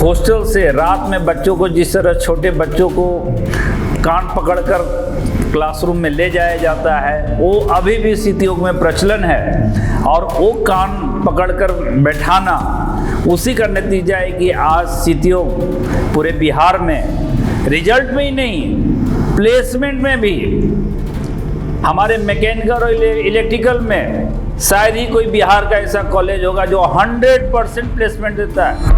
Hostel से रात में बच्चों को जिस तरह छोटे बच्चों को कान पकड़कर क्लासरूम में ले जाया जाता है, वो अभी भी सिटी योग में प्रचलन है। और वो कान पकड़कर बैठाना उसी का नतीजा है कि आज सिटी योग पूरे बिहार में रिजल्ट में ही नहीं, प्लेसमेंट में भी हमारे मैकेनिकल और इलेक्ट्रिकल में शायद ही कोई बिहार का ऐसा कॉलेज होगा जो 100% प्लेसमेंट देता है।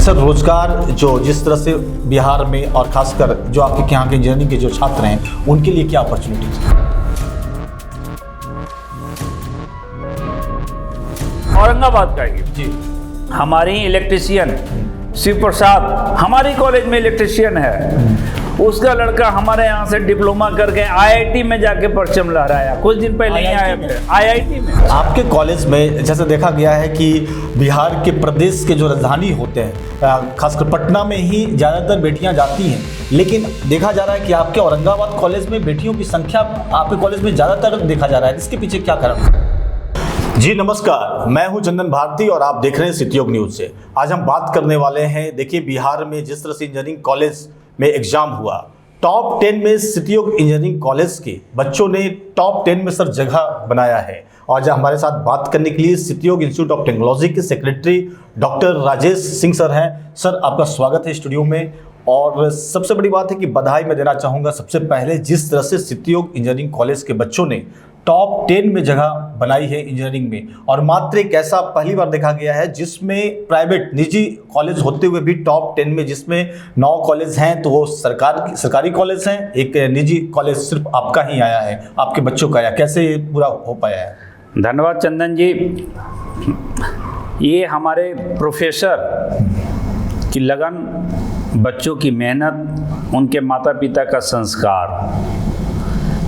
सर, रोजगार जो जिस तरह से बिहार में और खासकर जो आपके यहाँ के इंजीनियरिंग के जो छात्र हैं उनके लिए क्या अपॉर्चुनिटीज है? औरंगाबाद का जी हमारी इलेक्ट्रीशियन शिव प्रसाद हमारी कॉलेज में इलेक्ट्रीशियन है, उसका लड़का हमारे यहाँ से डिप्लोमा करके आईआईटी में जाके परचम लहराया। कुछ दिन पहले ही आए थे आईआईटी में। आपके कॉलेज में जैसे देखा गया है कि बिहार के प्रदेश के जो राजधानी होते हैं, खासकर पटना में ही ज़्यादातर बेटियां जाती हैं, लेकिन देखा जा रहा है कि आपके औरंगाबाद कॉलेज में बेटियों की संख्या आपके कॉलेज में ज़्यादातर देखा जा रहा है। इसके पीछे क्या कारण? जी नमस्कार, मैं हूं चंदन भारती और आप देख रहे हैं सिटी योग न्यूज़ से। आज हम बात करने वाले हैं, देखिए बिहार में जिस तरह से इंजीनियरिंग कॉलेज में एग्जाम हुआ, टॉप 10 में सिटी योग इंजीनियरिंग कॉलेज के बच्चों ने टॉप 10 में सर जगह बनाया है। और आज हमारे साथ बात करने के लिए सिटी योग इंस्टीट्यूट ऑफ टेक्नोलॉजी के secretary doctor Rajesh Singh sir हैं। सर, आपका स्वागत है स्टूडियो में। और सबसे बड़ी बात है कि बधाई मैं देना चाहूँगा सबसे पहले, जिस तरह से सिटी योग इंजीनियरिंग कॉलेज के बच्चों ने टॉप 10 में जगह बनाई है इंजीनियरिंग में। और मात्र एक ऐसा पहली बार देखा गया है जिसमें प्राइवेट निजी कॉलेज होते हुए भी टॉप 10 में, जिसमें 9 कॉलेज हैं तो वो सरकारी कॉलेज हैं, एक निजी कॉलेज सिर्फ आपका ही आया है, आपके बच्चों का आया। कैसे ये पूरा हो पाया है? धन्यवाद चंदन जी। ये हमारे प्रोफेसर की लगन, बच्चों की मेहनत, उनके माता पिता का संस्कार।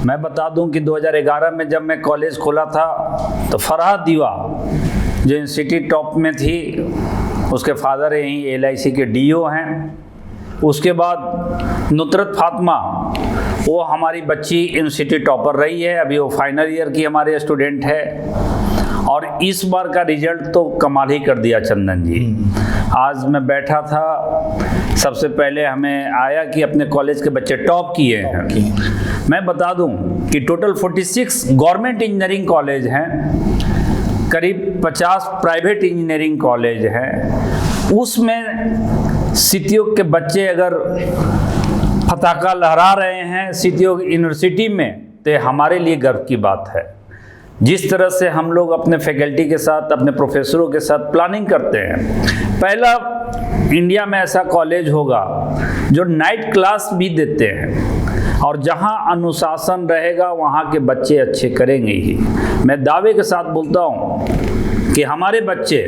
मैं बता दूं कि 2011 में जब मैं कॉलेज खोला था तो फरहाद दीवा जो यूनिवर्सिटी टॉप में थी, उसके फादर यहीं LIC के DO हैं। उसके बाद नुसरत फातिमा, वो हमारी बच्ची यूनिवर्सिटी टॉपर रही है, अभी वो फाइनल ईयर की हमारे स्टूडेंट है। और इस बार का रिजल्ट तो कमाल ही कर दिया चंदन जी। आज मैं बैठा था, सबसे पहले हमें आया कि अपने कॉलेज के बच्चे टॉप किए हैं। मैं बता दूं कि टोटल 46 गवर्नमेंट इंजीनियरिंग कॉलेज हैं, करीब 50 प्राइवेट इंजीनियरिंग कॉलेज हैं। उसमें सिटी योग के बच्चे अगर पताका लहरा रहे हैं सिटी योग यूनिवर्सिटी में, तो हमारे लिए गर्व की बात है। जिस तरह से हम लोग अपने फैकल्टी के साथ, अपने प्रोफेसरों के साथ प्लानिंग करते हैं, पहला इंडिया में ऐसा कॉलेज होगा जो नाइट क्लास भी देते हैं, और जहां अनुशासन रहेगा वहां के बच्चे अच्छे करेंगे ही। मैं दावे के साथ बोलता हूं कि हमारे बच्चे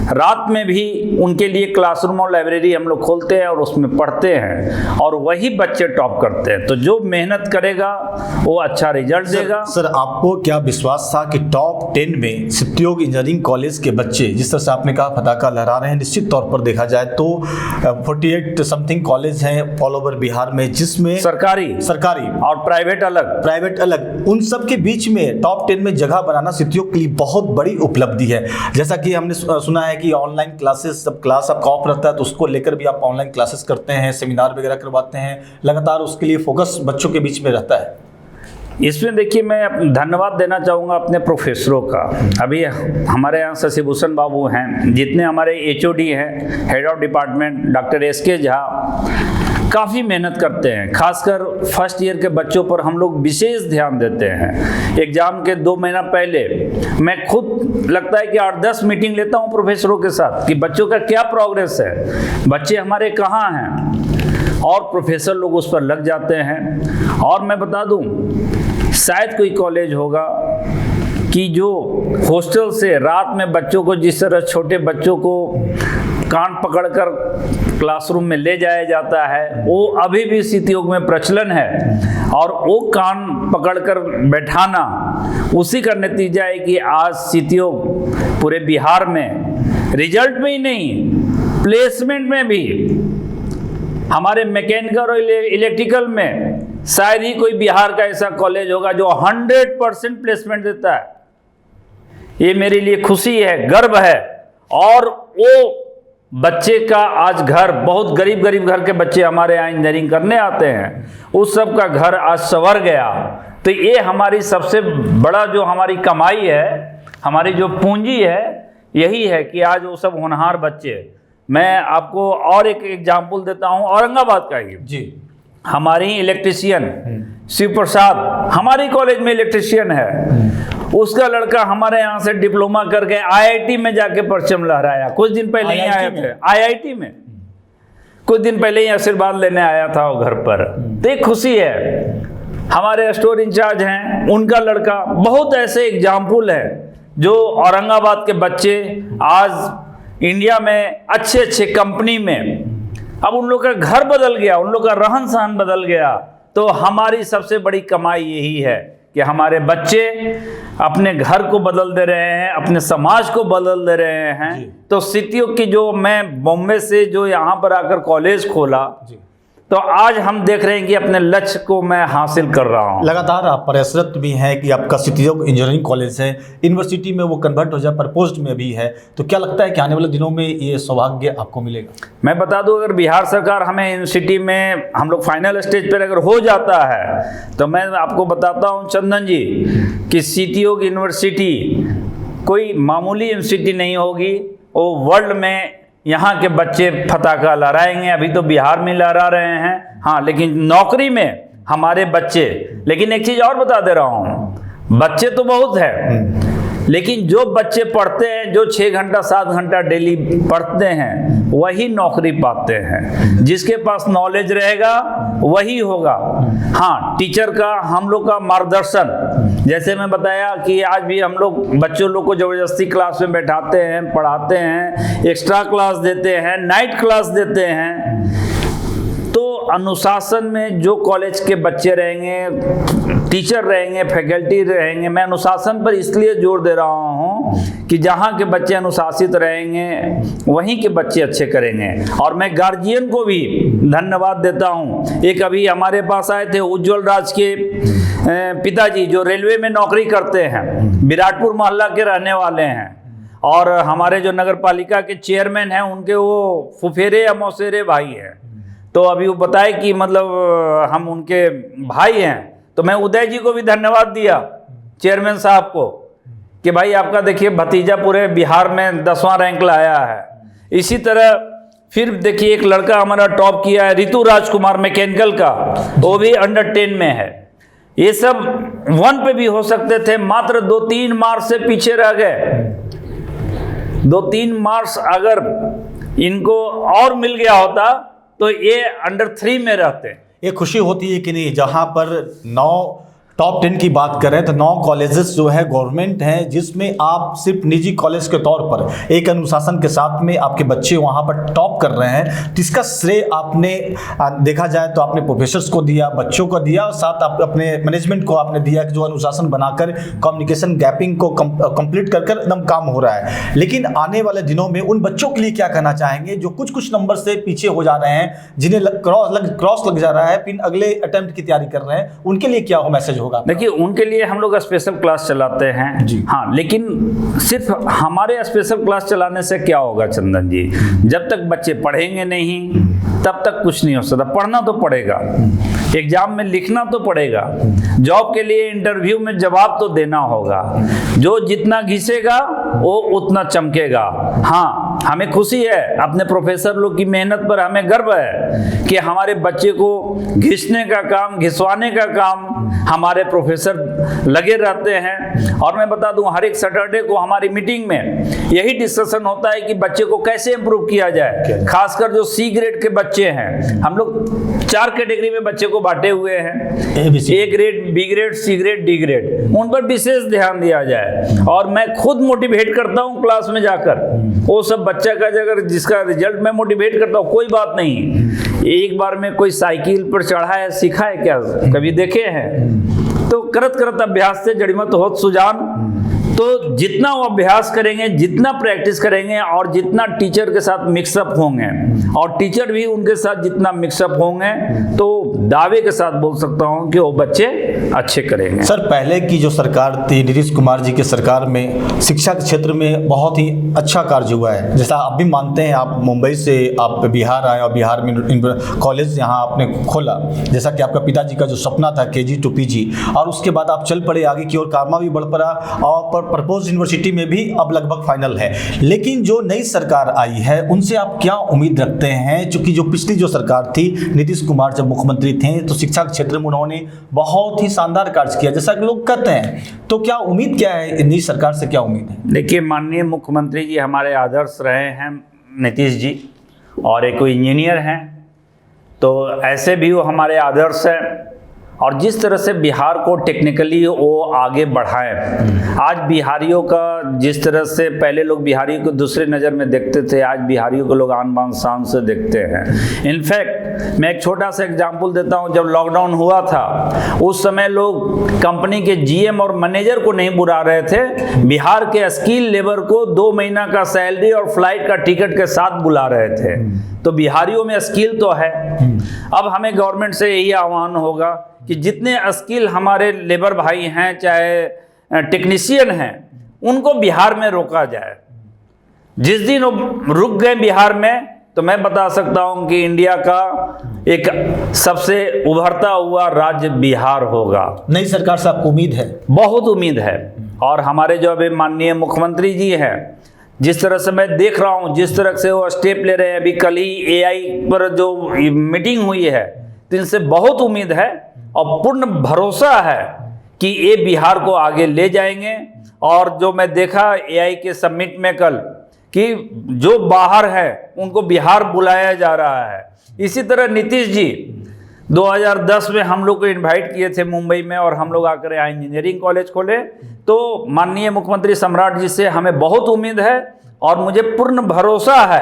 रात में भी उनके लिए क्लासरूम और लाइब्रेरी हम लोग खोलते हैं और उसमें पढ़ते हैं, और वही बच्चे टॉप करते हैं। तो जो मेहनत करेगा वो अच्छा रिजल्ट देगा। सर, आपको क्या विश्वास था कि टॉप 10 में सिटी योग इंजीनियरिंग कॉलेज के बच्चे, जिस तरह से आपने कहा पताका लहरा रहे हैं, निश्चित तौर पर देखा जाए तो 48 समथिंग कॉलेज हैं ऑल ओवर बिहार में, जिसमें सरकारी और प्राइवेट अलग, उन सब के बीच में टॉप 10 में जगह बनाना सिटी योग के लिए बहुत बड़ी उपलब्धि है। जैसा कि हमने सुना है कि ऑनलाइन क्लासेस, सब क्लास आपका ऑफ रहता है तो उसको लेकर भी आप ऑनलाइन क्लासेस करते हैं, सेमिनार वगैरह करवाते हैं, लगातार उसके लिए फोकस बच्चों के बीच में रहता है। इसमें देखिए, मैं धन्यवाद देना चाहूँगा अपने प्रोफेसरों का। अभी हमारे यहाँ शशिभूषण बाबू हैं, जितने हमारे HOD हैं, head of department doctor SK Jha, काफ़ी मेहनत करते हैं। खासकर फर्स्ट ईयर के बच्चों पर हम लोग विशेष ध्यान देते हैं। एग्ज़ाम के 2 महीना पहले मैं खुद लगता है कि 8-10 मीटिंग लेता हूँ प्रोफेसरों के साथ कि बच्चों का क्या प्रोग्रेस है, बच्चे हमारे कहाँ हैं, और प्रोफेसर लोग उस पर लग जाते हैं। और मैं बता दूँ, शायद कोई कॉलेज होगा कि जो हॉस्टल से रात में बच्चों को जिस तरह छोटे बच्चों को कान पकड़कर क्लासरूम में ले जाया जाता है, वो अभी भी सिटी योग में प्रचलन है। और वो कान पकड़कर बैठाना उसी का नतीजा है कि आज सिटी योग पूरे बिहार में रिजल्ट में ही नहीं, प्लेसमेंट में भी हमारे मैकेनिकल और इलेक्ट्रिकल में शायद ही कोई बिहार का ऐसा कॉलेज होगा जो 100% प्लेसमेंट देता है। ये मेरे लिए खुशी है, गर्व है। और वो बच्चे का आज घर, बहुत गरीब घर के बच्चे हमारे यहाँ इंजीनियरिंग करने आते हैं, उस सब का घर आज संवर गया। तो ये हमारी सबसे बड़ा जो हमारी कमाई है, हमारी जो पूंजी है, यही है कि आज वो सब होनहार बच्चे। मैं आपको और एक एग्जाम्पल देता हूँ औरंगाबाद का ही जी। हमारी इलेक्ट्रीशियन शिव प्रसाद हमारी कॉलेज में इलेक्ट्रीशियन है, उसका लड़का हमारे यहाँ से डिप्लोमा करके आईआईटी में जाके परचम लहराया। कुछ दिन पहले ही आए थे आईआईटी में, कुछ दिन पहले ही आशीर्वाद लेने आया था वो घर पर। तो एक खुशी है। हमारे स्टोर इंचार्ज हैं, उनका लड़का, बहुत ऐसे एग्जाम्पल है जो औरंगाबाद के बच्चे आज इंडिया में अच्छे कंपनी में, अब उन लोग का घर बदल गया, उन लोग का रहन सहन बदल गया। तो हमारी सबसे बड़ी कमाई यही है कि हमारे बच्चे अपने घर को बदल दे रहे हैं, अपने समाज को बदल दे रहे हैं। तो सिटियों की जो मैं बॉम्बे से जो यहाँ पर आकर कॉलेज खोला, तो आज हम देख रहे हैं कि अपने लक्ष्य को मैं हासिल कर रहा हूँ। लगातार आप प्रयासरत भी हैं कि आपका सिटीयोग इंजीनियरिंग कॉलेज है, यूनिवर्सिटी में वो कन्वर्ट हो जाए, प्रपोज्ड में भी है। तो क्या लगता है कि आने वाले दिनों में ये सौभाग्य आपको मिलेगा? मैं बता दूं, अगर बिहार सरकार हमें यूनिवर्सिटी में हम लोग फाइनल स्टेज पर अगर हो जाता है, तो मैं आपको बताता हूँ चंदन जी कि सिटीयोग यूनिवर्सिटी कोई मामूली यूनिवर्सिटी नहीं होगी। वो वर्ल्ड में यहाँ के बच्चे पताका लहराएंगे। अभी तो बिहार में लहरा रहे हैं, हाँ, लेकिन नौकरी में हमारे बच्चे। लेकिन एक चीज़ और बता दे रहा हूँ, बच्चे तो बहुत है, लेकिन जो बच्चे पढ़ते हैं, जो 6 घंटा 7 घंटा डेली पढ़ते हैं, वही नौकरी पाते हैं। जिसके पास नॉलेज रहेगा वही होगा। हाँ, टीचर का, हम लोग का मार्गदर्शन, जैसे मैं बताया कि आज भी हम लोग बच्चों लोग को ज़बरदस्ती क्लास में बैठाते हैं, पढ़ाते हैं, एक्स्ट्रा क्लास देते हैं, नाइट क्लास देते हैं। तो अनुशासन में जो कॉलेज के बच्चे रहेंगे, टीचर रहेंगे, फैकल्टी रहेंगे, मैं अनुशासन पर इसलिए जोर दे रहा हूँ कि जहाँ के बच्चे अनुशासित रहेंगे वहीं के बच्चे अच्छे करेंगे। और मैं गार्जियन को भी धन्यवाद देता हूँ। एक अभी हमारे पास आए थे उज्जवल राज के पिताजी, जो रेलवे में नौकरी करते हैं, विराटपुर मोहल्ला के रहने वाले हैं, और हमारे जो नगर पालिका के चेयरमैन हैं, उनके वो फुफेरे या मौसेरे भाई हैं। तो अभी वो बताए कि मतलब हम उनके भाई हैं। तो मैं उदय जी को भी धन्यवाद दिया, चेयरमैन साहब को, कि भाई आपका देखिए भतीजा पूरे बिहार में 10वां रैंक लाया है। इसी तरह फिर देखिए एक लड़का हमारा टॉप किया है, ऋतु राजकुमार मैकेनिकल का, वो भी अंडर 10 में है। ये सब 1 पे भी हो सकते थे, मात्र 2-3 मार्क्स से पीछे रह गए। 2-3 मार्क्स अगर इनको और मिल गया होता तो ये अंडर 3 में रहते। ये खुशी होती है कि नहीं, जहाँ पर 9 टॉप 10 की बात करें तो 9 कॉलेजेस जो है गवर्नमेंट हैं, जिसमें आप सिर्फ निजी कॉलेज के तौर पर एक अनुशासन के साथ में आपके बच्चे वहाँ पर टॉप कर रहे हैं। जिसका श्रेय आपने देखा जाए तो आपने प्रोफेसर्स को दिया, बच्चों को दिया, और साथ आप अपने मैनेजमेंट को आपने दिया कि जो अनुशासन बनाकर कम्युनिकेशन गैपिंग को कंप्लीट कर एकदम काम हो रहा है। लेकिन आने वाले दिनों में उन बच्चों के लिए क्या कहना चाहेंगे जो कुछ नंबर से पीछे हो जा रहे हैं, जिन्हें क्रॉस लग जा रहा है, फिर अगले अटेम्प्ट की तैयारी कर रहे हैं, उनके लिए क्या हो मैसेज? देखिए, उनके लिए हम लोग स्पेशल क्लास चलाते हैं जी। हाँ, लेकिन सिर्फ हमारे स्पेशल क्लास चलाने से क्या होगा चंदन जी? जब तक बच्चे पढ़ेंगे नहीं तब तक कुछ नहीं हो सकता। पढ़ना तो पड़ेगा, एग्जाम में लिखना तो पड़ेगा, जॉब के लिए इंटरव्यू में जवाब तो देना होगा। जो जितना घिसेगा वो उतना चमकेगा। हाँ, हमें खुशी है, अपने प्रोफेसर लोग की मेहनत पर हमें गर्व है कि हमारे बच्चे को घिसने का काम, घिसवाने का काम हमारे प्रोफेसर लगे रहते हैं। और मैं बता दूं, हर एक सैटरडे को हमारी मीटिंग में यही डिस्कशन होता है कि बच्चे को कैसे इम्प्रूव किया जाए। खासकर जो सी ग्रेड के बच्चे हैं, हम लोग 4 कैटेगरी में बच्चे को बांटे हुए हैं, A grade, B grade, C grade, D grade. उन पर विशेष ध्यान दिया जाए। और मैं खुद मोटिवेट करता हूं क्लास में जाकर। वो सब बच्चा का अगर जिसका रिजल्ट मैं मोटिवेट करता हूँ, कोई बात नहीं, एक बार में कोई साइकिल पर चढ़ा है, सीखा है क्या, कभी देखे हैं? तो करत करत अभ्यास से जड़िमत होत सुजान। तो जितना वो अभ्यास करेंगे, जितना प्रैक्टिस करेंगे और जितना टीचर के साथ मिक्सअप होंगे और टीचर भी उनके साथ जितना मिक्सअप होंगे, तो दावे के साथ बोल सकता हूं कि वो बच्चे अच्छे करेंगे। सर, पहले की जो सरकार थी नीतीश कुमार जी की सरकार में शिक्षा के क्षेत्र में बहुत ही अच्छा कार्य हुआ है। जैसा आप भी मानते हैं, आप मुंबई से आप बिहार आए और बिहार में कॉलेज यहाँ आपने खोला, जैसा कि आपका पिताजी का जो सपना था KG to PG, और उसके बाद आप चल पड़े आगे की ओर, कारमा भी बढ़ पड़ा और प्रपोज यूनिवर्सिटी में भी अब लगभग फाइनल है। लेकिन जो नई सरकार आई है उनसे आप क्या उम्मीद रखते हैं? चूंकि जो पिछली जो सरकार थी, नीतीश कुमार जब मुख्यमंत्री थे तो शिक्षा के क्षेत्र में उन्होंने बहुत ही शानदार कार्य किया, जैसा कि लोग कहते हैं। तो क्या उम्मीद क्या है नई सरकार से, क्या उम्मीद है? देखिए, माननीय मुख्यमंत्री जी हमारे आदर्श रहे हैं, नीतीश जी, और एक कोई इंजीनियर हैं, तो ऐसे भी वो हमारे आदर्श हैं। और जिस तरह से बिहार को टेक्निकली वो आगे बढ़ाएं, आज बिहारियों का जिस तरह से पहले लोग बिहारियों को दूसरे नज़र में देखते थे, आज बिहारियों को लोग आन बान शान से देखते हैं। इनफैक्ट मैं एक छोटा सा एग्जांपल देता हूं, जब लॉकडाउन हुआ था उस समय लोग कंपनी के GM और मैनेजर को नहीं बुला रहे थे, बिहार के स्किल लेबर को 2 महीना का सैलरी और फ्लाइट का टिकट के साथ बुला रहे थे। तो बिहारियों में स्किल तो है। अब हमें गवर्नमेंट से यही आह्वान होगा कि जितने स्किल हमारे लेबर भाई हैं, चाहे टेक्नीशियन हैं, उनको बिहार में रोका जाए। जिस दिन वो रुक गए बिहार में, तो मैं बता सकता हूं कि इंडिया का एक सबसे उभरता हुआ राज्य बिहार होगा। नई सरकार से आपको उम्मीद है? बहुत उम्मीद है। और हमारे जो अभी माननीय मुख्यमंत्री जी हैं, जिस तरह से मैं देख रहा हूं, जिस तरह से वो स्टेप ले रहे हैं, अभी कल ही AI पर जो मीटिंग हुई है, तो इनसे बहुत उम्मीद है और पूर्ण भरोसा है कि ये बिहार को आगे ले जाएंगे। और जो मैं देखा AI के समिट में कल, कि जो बाहर है उनको बिहार बुलाया जा रहा है। इसी तरह नीतीश जी 2010 में हम लोग को इनवाइट किए थे मुंबई में, और हम लोग आकर यहाँ इंजीनियरिंग कॉलेज खोले। तो माननीय मुख्यमंत्री सम्राट जी से हमें बहुत उम्मीद है और मुझे पूर्ण भरोसा है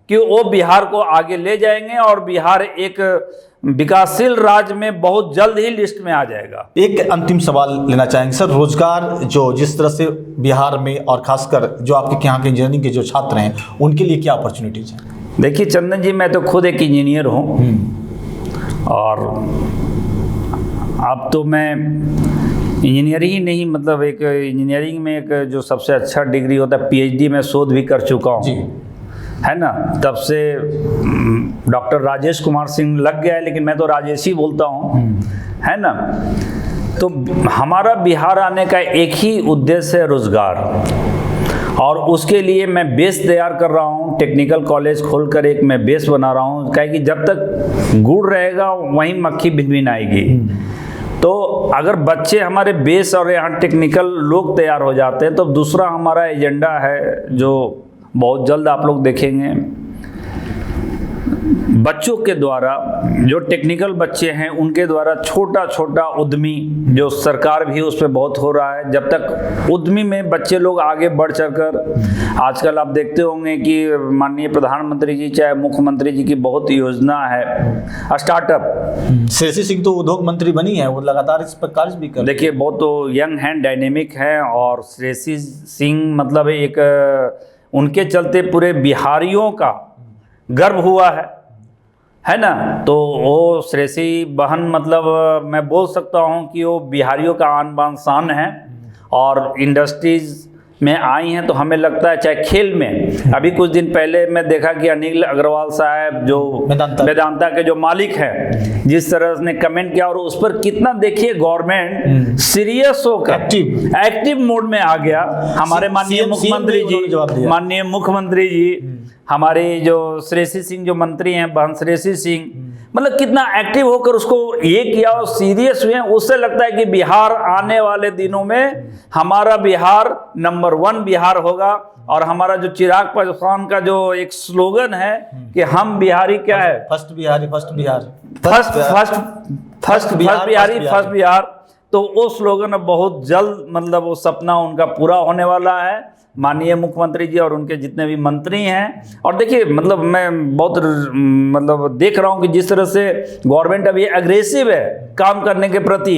कि वो बिहार को आगे ले जाएंगे और बिहार एक विकासशील राज्य में बहुत जल्द ही लिस्ट में आ जाएगा। एक अंतिम सवाल लेना चाहेंगे सर, रोजगार जो जिस तरह से बिहार में और खासकर जो आपके यहाँ के इंजीनियरिंग के जो छात्र हैं, उनके लिए क्या अपॉर्चुनिटीज हैं? देखिए चंदन जी, मैं तो खुद एक इंजीनियर हूँ, और अब तो मैं इंजीनियरिंग ही नहीं, मतलब एक इंजीनियरिंग में एक जो सबसे अच्छा डिग्री होता है PhD में शोध भी कर चुका हूँ, है ना। तब से डॉक्टर राजेश कुमार सिंह लग गया है, लेकिन मैं तो राजेश ही बोलता हूँ, है ना। तो हमारा बिहार आने का एक ही उद्देश्य है, रोजगार, और उसके लिए मैं बेस तैयार कर रहा हूँ। टेक्निकल कॉलेज खोलकर एक मैं बेस बना रहा हूँ, क्या कि जब तक गुड़ रहेगा वहीं मक्खी भिनभिन आएगी। तो अगर बच्चे हमारे बेस और यहाँ टेक्निकल लोग तैयार हो जाते हैं, तो दूसरा हमारा एजेंडा है जो बहुत जल्द आप लोग देखेंगे, बच्चों के द्वारा, जो टेक्निकल बच्चे हैं उनके द्वारा छोटा छोटा उद्यमी, जो सरकार भी उस पर बहुत हो रहा है। जब तक उद्यमी में बच्चे लोग आगे बढ़ चढ़कर, आजकल आप देखते होंगे कि माननीय प्रधानमंत्री जी चाहे मुख्यमंत्री जी की बहुत योजना है स्टार्टअप। श्रेयसी सिंह तो उद्योग मंत्री बनी है, वो लगातार इस पर कार्य भी कर। देखिए बहुत तो यंग हैं, डायनेमिक हैं, और श्रेयसी सिंह मतलब एक उनके चलते पूरे बिहारियों का गर्व हुआ है ना। तो वो श्रेयसी बहन, मतलब मैं बोल सकता हूँ कि वो बिहारियों का आन बान शान है, और इंडस्ट्रीज में आई हैं। तो हमें लगता है, चाहे खेल में, अभी कुछ दिन पहले मैं देखा कि अनिल अग्रवाल साहब जो वेदांता के जो मालिक हैं, जिस तरह ने कमेंट किया, और उस पर कितना देखिए गवर्नमेंट सीरियस होकर एक्टिव मोड में आ गया। हमारे माननीय मुख्यमंत्री जी हमारे जो श्रेयसी सिंह जो मंत्री हैं, बहन श्रेयसी सिंह, मतलब कितना एक्टिव होकर उसको ये किया और सीरियस हुए। उससे लगता है कि बिहार आने वाले दिनों में हमारा बिहार नंबर 1 बिहार होगा। और हमारा जो चिराग पासवान का जो एक स्लोगन है कि हम बिहारी क्या है, first Bihari first Bihar, first Bihari first Bihar. तो वो स्लोगन बहुत जल्द, मतलब वो सपना उनका पूरा होने वाला है। माननीय मुख्यमंत्री जी और उनके जितने भी मंत्री हैं। और देखिए मतलब मैं बहुत मतलब देख रहा हूँ कि जिस तरह से गवर्नमेंट अभी एग्रेसिव है काम करने के प्रति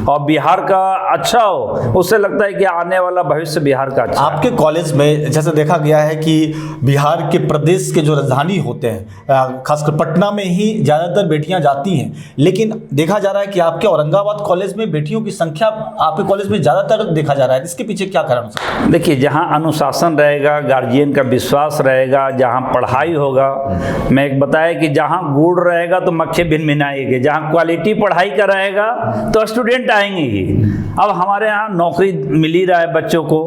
और बिहार का अच्छा हो, उससे लगता है कि आने वाला भविष्य बिहार का अच्छा। आपके कॉलेज में जैसे देखा गया है कि बिहार के प्रदेश के जो राजधानी होते हैं, खासकर पटना में ही ज़्यादातर बेटियां जाती हैं, लेकिन देखा जा रहा है कि आपके औरंगाबाद कॉलेज में बेटियों की संख्या आपके कॉलेज में ज़्यादातर देखा जा रहा है। इसके पीछे क्या कारण हो सकता है? देखिए, जहाँ अनुशासन रहेगा, गार्जियन का विश्वास रहेगा, जहाँ पढ़ाई होगा, मैं एक बताया कि जहाँ गुड़ रहेगा तो मक्खी भिनभिनाएंगे, जहाँ क्वालिटी पढ़ाई का रहेगा तो स्टूडेंट आएंगे ही। अब हमारे यहाँ नौकरी मिल ही रहा है बच्चों को,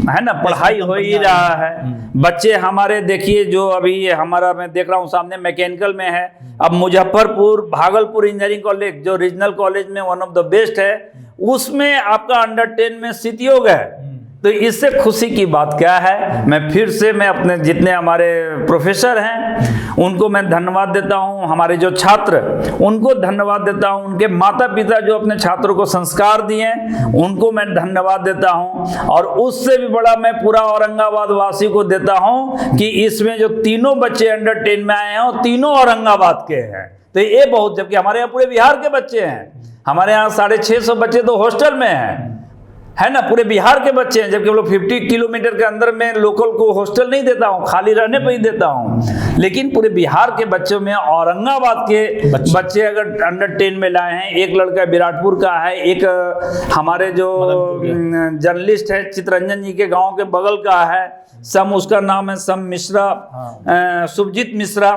है ना, पढ़ाई हो ही रहा है। बच्चे हमारे देखिए जो अभी हमारा मैं देख रहा हूँ सामने मैकेनिकल में है, अब मुजफ्फरपुर भागलपुर इंजीनियरिंग कॉलेज जो रीजनल कॉलेज में वन ऑफ द बेस्ट है, उसमें आपका अंडर 10 में सिटी है। तो इससे खुशी की बात क्या है। मैं फिर से मैं अपने जितने हमारे प्रोफेसर हैं उनको मैं धन्यवाद देता हूं, हमारे जो छात्र उनको धन्यवाद देता हूं, उनके माता पिता जो अपने छात्रों को संस्कार दिए उनको मैं धन्यवाद देता हूं। और उससे भी बड़ा मैं पूरा औरंगाबाद वासी को देता हूं कि इसमें जो तीनों बच्चे अंडर 10 में आए हैं वो तीनों औरंगाबाद के हैं। तो ये बहुत, जबकि हमारे यहाँ पूरे बिहार के बच्चे हैं, हमारे यहाँ 650 बच्चे तो हॉस्टल में हैं, है ना, पूरे बिहार के बच्चे हैं, जबकि हम लोग 50 किलोमीटर के अंदर में लोकल को हॉस्टल नहीं देता हूँ, खाली रहने पर ही देता हूँ। लेकिन पूरे बिहार के बच्चों में औरंगाबाद के बच्चे अगर अंडर 10 में लाए हैं, एक लड़का विराटपुर का है, एक हमारे जो जर्नलिस्ट है चितरंजन जी के गांव के बगल का है, सम उसका नाम है सम मिश्रा, सुभजीत मिश्रा,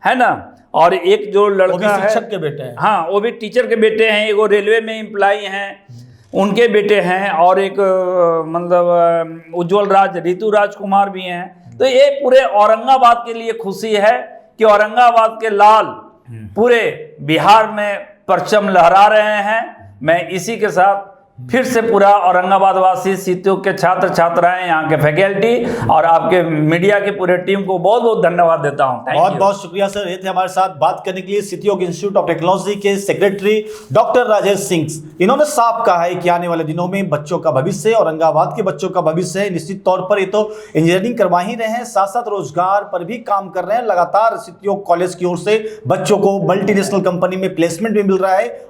है ना, और एक जो लड़का है शिक्षक के बेटे हैं, हाँ वो भी टीचर के बेटे हैं, एक वो रेलवे में एम्प्लॉई हैं उनके बेटे हैं, और एक मतलब उज्जवल राज ऋतु राजकुमार भी हैं। तो ये पूरे औरंगाबाद के लिए खुशी है कि औरंगाबाद के लाल पूरे बिहार में परचम लहरा रहे हैं। मैं इसी के साथ फिर से पूरा औरंगाबाद वासी, सीतों के छात्र छात्राएं, यहाँ के फैकल्टी और आपके मीडिया की पूरे टीम को बहुत बहुत धन्यवाद देता हूँ। बहुत बहुत शुक्रिया सर, ये थे हमारे साथ बात करने के लिए सिटी इंस्टीट्यूट ऑफ टेक्नोलॉजी के सेक्रेटरी डॉक्टर राजेश सिंह। इन्होंने साफ कहा है कि आने वाले दिनों में बच्चों का भविष्य, औरंगाबाद के बच्चों का भविष्य है। निश्चित तौर पर ये तो इंजीनियरिंग करवा ही रहे हैं, साथ साथ रोजगार पर भी काम कर रहे हैं। लगातार सिटी कॉलेज की ओर से बच्चों को मल्टीनेशनल कंपनी में प्लेसमेंट भी मिल रहा है।